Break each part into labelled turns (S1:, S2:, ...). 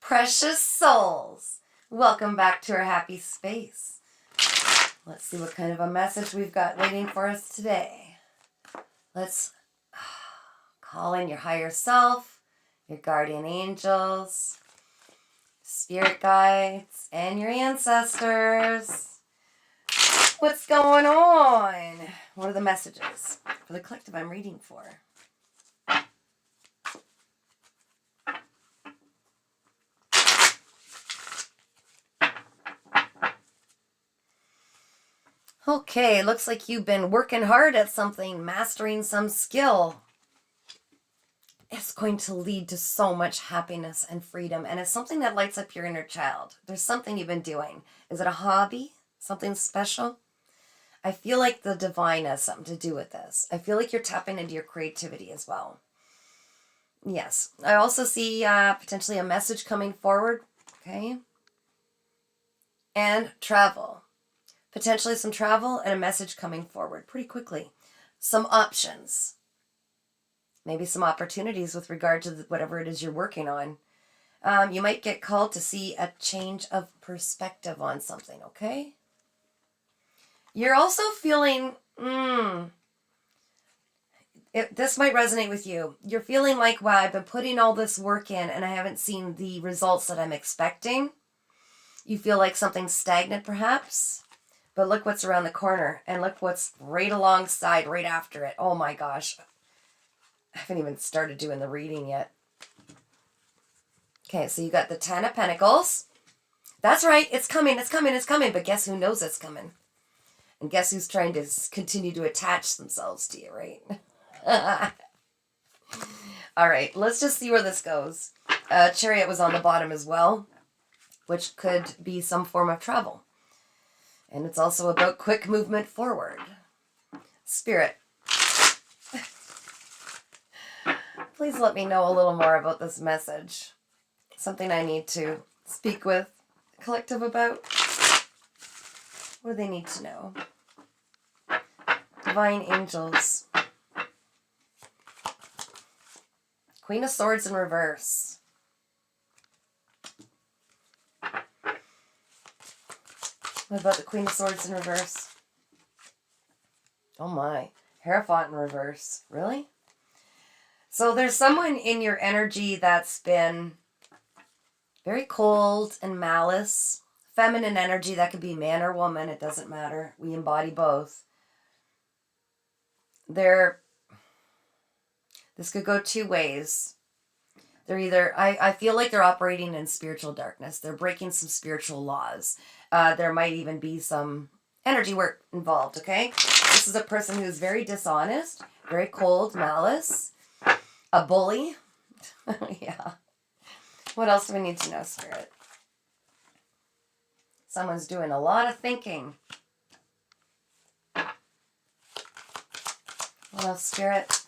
S1: Precious souls, welcome back to our happy space. Let's see what kind of a message we've got waiting for us today. Let's call in your higher self, your guardian angels, spirit guides, and your ancestors. What's going on? What are the messages for the collective I'm reading for? Okay, looks like you've been working hard at something, mastering some skill. It's going to lead to so much happiness and freedom, and it's something that lights up your inner child. There's something you've been doing. Is it a hobby? Something special? I feel like the divine has something to do with this. I feel like you're tapping into your creativity as well. Yes. I also see potentially a message coming forward. Okay. And travel. Potentially some travel and a message coming forward pretty quickly. Some options. Maybe some opportunities with regard to whatever it is you're working on. You might get called to see a change of perspective on something, okay? You're also feeling, this might resonate with you. You're feeling like, wow, I've been putting all this work in and I haven't seen the results that I'm expecting. You feel like something's stagnant perhaps. But look what's around the corner and look what's right alongside, right after it. Oh my gosh. I haven't even started doing the reading yet. Okay, so you got the 10 of Pentacles. That's right, it's coming, it's coming, it's coming. But guess who knows it's coming? And guess who's trying to continue to attach themselves to you, right? All right, let's just see where this goes. Chariot was on the bottom as well, which could be some form of travel. And it's also about quick movement forward. Spirit, please let me know a little more about this message. Something I need to speak with the collective about. What do they need to know? Divine angels. Queen of Swords in reverse. What about the Queen of Swords in reverse? Oh my. Hierophant in reverse. Really? So there's someone in your energy that's been very cold and malice. Feminine energy, that could be man or woman. It doesn't matter. We embody both. This could go two ways. They're either, I feel like they're operating in spiritual darkness. They're breaking some spiritual laws. There might even be some energy work involved, okay? This is a person who's very dishonest, very cold, malice, a bully. Yeah. What else do we need to know, Spirit? Someone's doing a lot of thinking. What else, Spirit?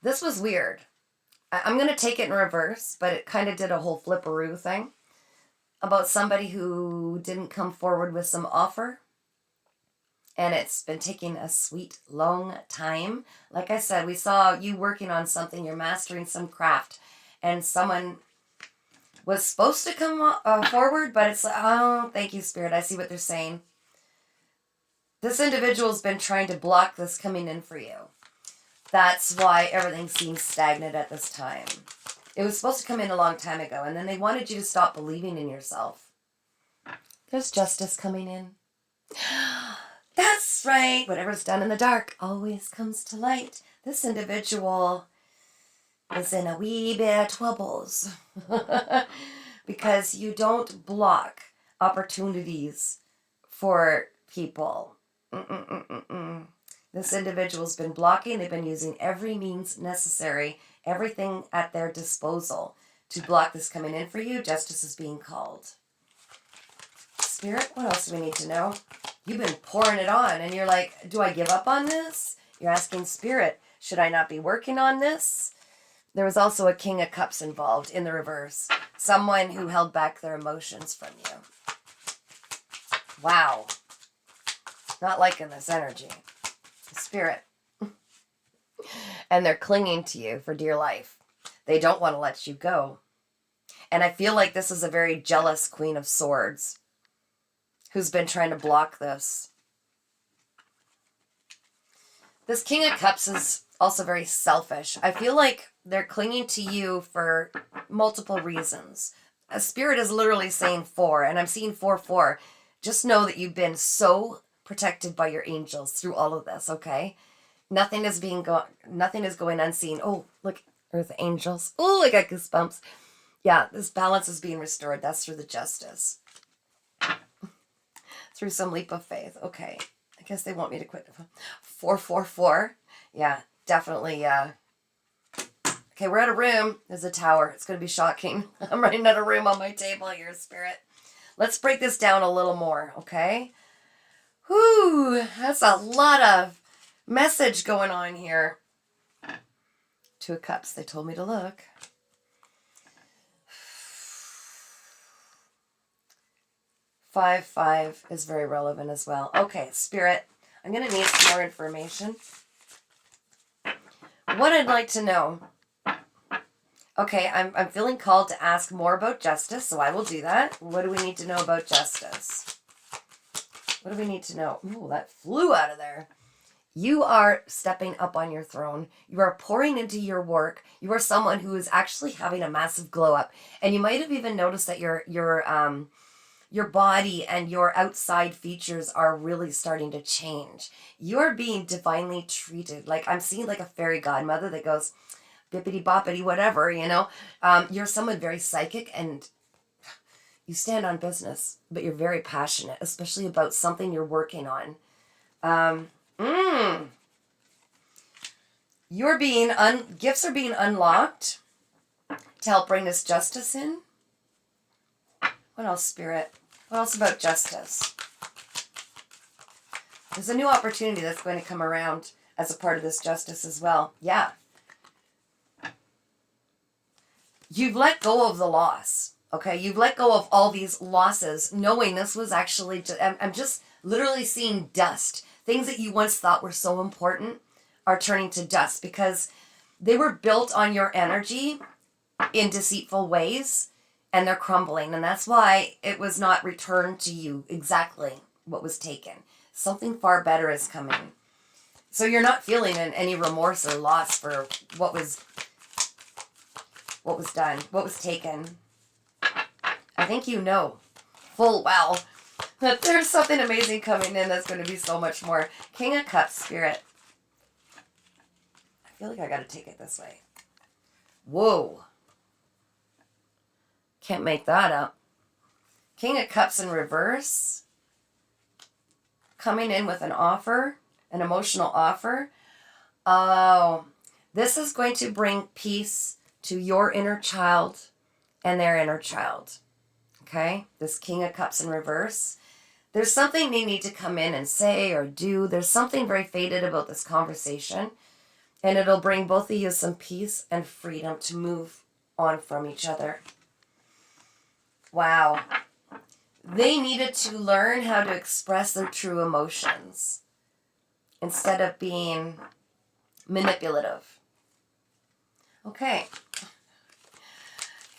S1: This was weird. I'm going to take it in reverse, but it kind of did a whole flipperoo thing about somebody who didn't come forward with some offer. And it's been taking a sweet, long time. Like I said, we saw you working on something. You're mastering some craft. And someone was supposed to come forward, but it's like, oh, thank you, Spirit. I see what they're saying. This individual's been trying to block this coming in for you. That's why everything seems stagnant at this time. It was supposed to come in a long time ago, and then they wanted you to stop believing in yourself. There's justice coming in. That's right. Whatever's done in the dark always comes to light. This individual is in a wee bit of troubles because you don't block opportunities for people. This individual's been blocking. They've been using every means necessary, everything at their disposal to block this coming in for you. Justice is being called. Spirit, what else do we need to know? You've been pouring it on and you're like, do I give up on this? You're asking Spirit, should I not be working on this? There was also a King of Cups involved in the reverse. Someone who held back their emotions from you. Wow. Not liking this energy. Spirit. And they're clinging to you for dear life. They don't want to let you go. And I feel like this is a very jealous Queen of Swords who's been trying to block this. This King of Cups is also very selfish. I feel like they're clinging to you for multiple reasons. A spirit is literally saying 4, and I'm seeing 4-4. Just know that you've been so protected by your angels through all of this, okay? Nothing is going unseen. Oh, look, Earth Angels. Oh, I got goosebumps. Yeah, this balance is being restored. That's through the Justice. Through some leap of faith. Okay. I guess they want me to quit. 4-4-4. Yeah, definitely. Okay, we're out of room. There's a tower. It's going to be shocking. I'm running out of room on my table here, Spirit. Let's break this down a little more, okay? Whew, that's a lot of message going on here. 2 of Cups. They told me to look. 5-5 is very relevant as well. Okay, Spirit, I'm going to need some more information. What I'd like to know. Okay, I'm feeling called to ask more about justice, so I will do that. What do we need to know about justice? What do we need to know? Ooh, that flew out of there. You are stepping up on your throne. You are pouring into your work. You are someone who is actually having a massive glow up. And you might have even noticed that your body and your outside features are really starting to change. You're being divinely treated. Like I'm seeing like a fairy godmother that goes bippity boppity whatever, you know. You're someone very psychic and you stand on business, but you're very passionate, especially about something you're working on. You're being gifts are being unlocked to help bring this justice in. What else, Spirit? What else about justice? There's a new opportunity that's going to come around as a part of this justice as well. Yeah. You've let go of the loss. Okay, you've let go of all these losses, knowing this was actually, I'm just literally seeing dust. Things that you once thought were so important are turning to dust because they were built on your energy in deceitful ways and they're crumbling. And that's why it was not returned to you exactly what was taken. Something far better is coming. So you're not feeling any remorse or loss for what was done, what was taken. I think you know full well that there's something amazing coming in that's going to be so much more. King of Cups, Spirit. I feel like I got to take it this way. Whoa. Can't make that up. King of Cups in reverse. Coming in with an offer, an emotional offer. Oh, this is going to bring peace to your inner child and their inner child. Okay, this King of Cups in reverse. There's something they need to come in and say or do. There's something very fated about this conversation. And it'll bring both of you some peace and freedom to move on from each other. Wow. They needed to learn how to express their true emotions instead of being manipulative. Okay.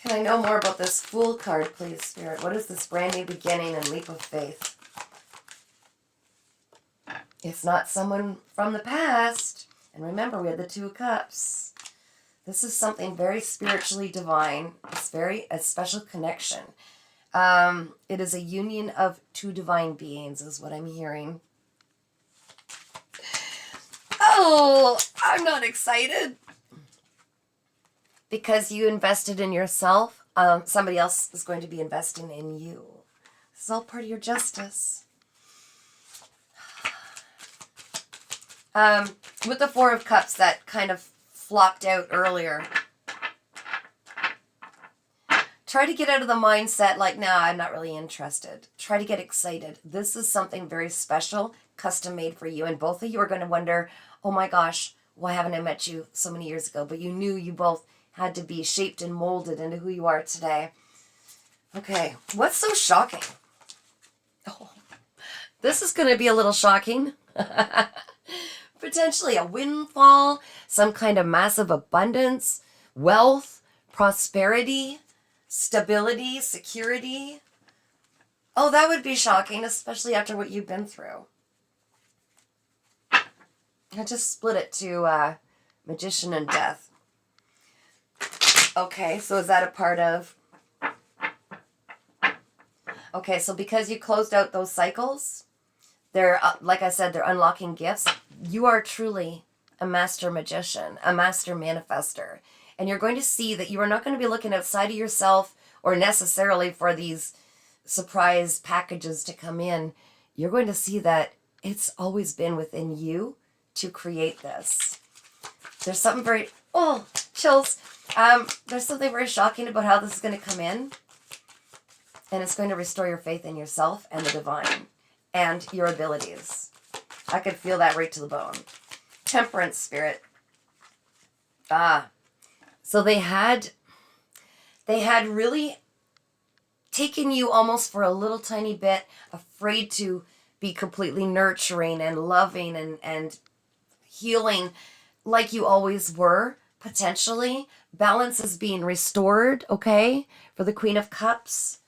S1: Can I know more about this Fool card, please, Spirit? What is this brand new beginning and leap of faith? It's not someone from the past. And remember, we had the 2 of Cups. This is something very spiritually divine. It's a special connection. It is a union of 2 divine beings, is what I'm hearing. Oh, I'm not excited. Because you invested in yourself, somebody else is going to be investing in you. This is all part of your justice. With the 4 of Cups that kind of flopped out earlier, try to get out of the mindset like, nah, I'm not really interested. Try to get excited. This is something very special, custom made for you. And both of you are going to wonder, oh my gosh, why haven't I met you so many years ago? But you knew you both had to be shaped and molded into who you are today. Okay, what's so shocking? Oh, this is going to be a little shocking. potentially a windfall, some kind of massive abundance, wealth, prosperity, stability, security. Oh, that would be shocking, especially after what you've been through. I just split it to magician and death. Okay, so is that a part of... Okay, so because you closed out those cycles, they're, like I said, they're unlocking gifts. You are truly a master magician, a master manifester. And you're going to see that you are not going to be looking outside of yourself or necessarily for these surprise packages to come in. You're going to see that it's always been within you to create this. There's something very... Oh, chills. There's something very shocking about how this is going to come in. And it's going to restore your faith in yourself and the divine and your abilities. I could feel that right to the bone. Temperance spirit. So they had really taken you almost for a little tiny bit, afraid to be completely nurturing and loving and healing like you always were, potentially. Balance is being restored, okay, for the Queen of Cups.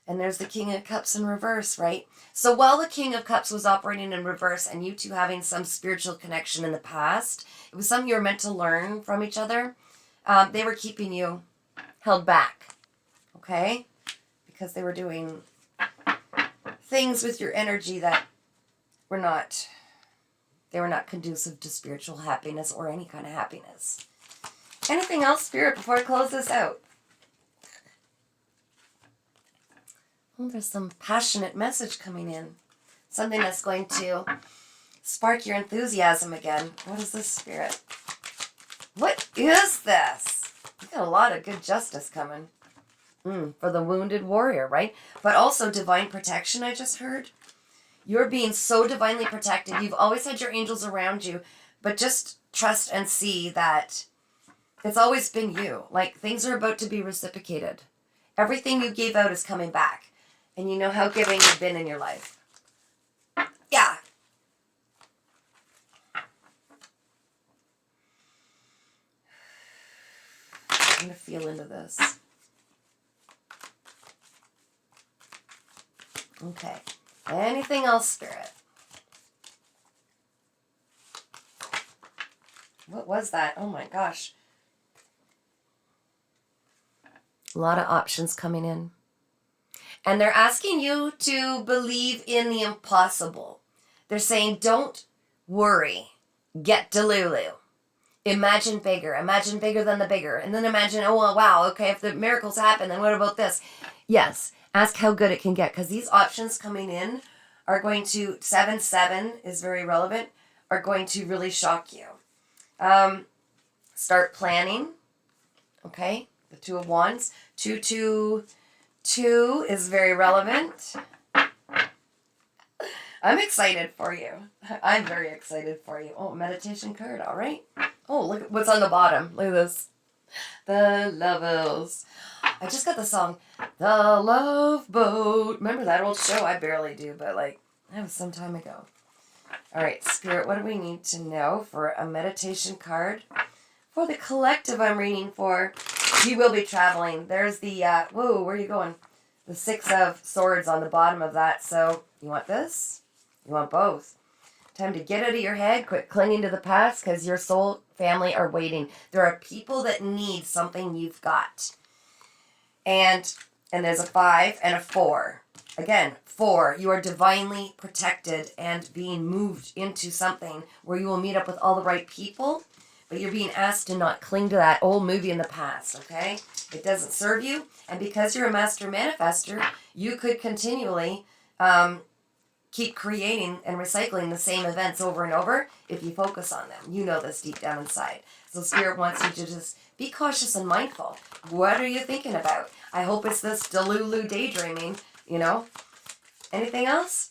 S1: And there's the King of Cups in reverse, right? So while the King of Cups was operating in reverse and you two having some spiritual connection in the past, it was something you were meant to learn from each other. They were keeping you held back, okay? Because they were doing things with your energy that were not, they were not conducive to spiritual happiness or any kind of happiness. Anything else, Spirit, before I close this out? Oh, there's some passionate message coming in. Something that's going to spark your enthusiasm again. What is this, Spirit? What is this? You got a lot of good justice coming. For the wounded warrior, right? But also divine protection, I just heard. You're being so divinely protected. You've always had your angels around you. But just trust and see that it's always been you. Like, things are about to be reciprocated. Everything you gave out is coming back. And you know how giving you've been in your life. Yeah. I'm going to feel into this. Okay. Anything else, Spirit? What was that? Oh my gosh. A lot of options coming in. And they're asking you to believe in the impossible. They're saying, don't worry. Get Delulu. Imagine bigger than the bigger. And then imagine, oh, well, wow, okay, if the miracles happen, then what about this? Yes, ask how good it can get. Because these options coming in are going to, 7-7 is very relevant, are going to really shock you. Start planning. Okay, the Two of Wands. 2-2-2 is very relevant. I'm excited for you. I'm very excited for you. Oh, meditation card, all right. Oh, look at what's on the bottom. Look at this. The Lovers. I just got the song, The Love Boat. Remember that old show? I barely do, but like, that was some time ago. All right, Spirit, what do we need to know for a meditation card? For the collective I'm reading for, you will be traveling. There's the, whoa, where are you going? The 6 of Swords on the bottom of that. So, you want this? You want both. Time to get out of your head, quit clinging to the past, because your soul family are waiting. There are people that need something you've got. And there's a 5 and a 4. Again, 4, you are divinely protected and being moved into something where you will meet up with all the right people, but you're being asked to not cling to that old movie in the past, okay? It doesn't serve you, and because you're a master manifester, you could continually keep creating and recycling the same events over and over if you focus on them. You know this deep down inside. So Spirit wants you to just be cautious and mindful. What are you thinking about? I hope it's this Delulu daydreaming, you know? Anything else?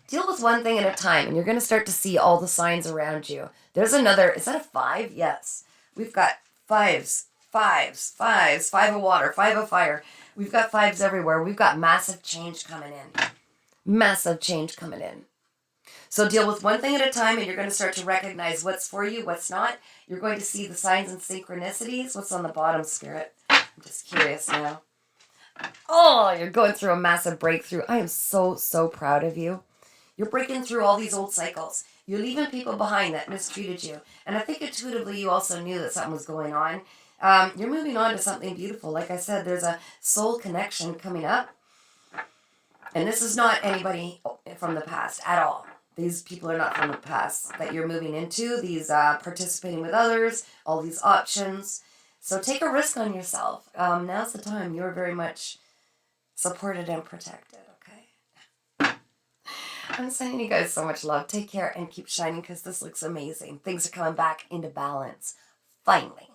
S1: Deal with one thing at a time, and you're going to start to see all the signs around you. There's another, is that a 5? Yes. We've got 5s, 5 of water, 5 of fire. We've got 5s everywhere. We've got massive change coming in. Massive change coming in. So deal with one thing at a time, and you're going to start to recognize what's for you, what's not. You're going to see the signs and synchronicities. What's on the bottom, Spirit? I'm just curious now. Oh, you're going through a massive breakthrough. I am so, so proud of you. You're breaking through all these old cycles. You're leaving people behind that mistreated you. And I think intuitively you also knew that something was going on. You're moving on to something beautiful. Like I said, there's a soul connection coming up. And this is not anybody from the past at all. These people are not from the past that you're moving into. These participating with others, all these options. So take a risk on yourself. Now's the time. You're very much supported and protected, okay? I'm sending you guys so much love. Take care and keep shining because this looks amazing. Things are coming back into balance. Finally.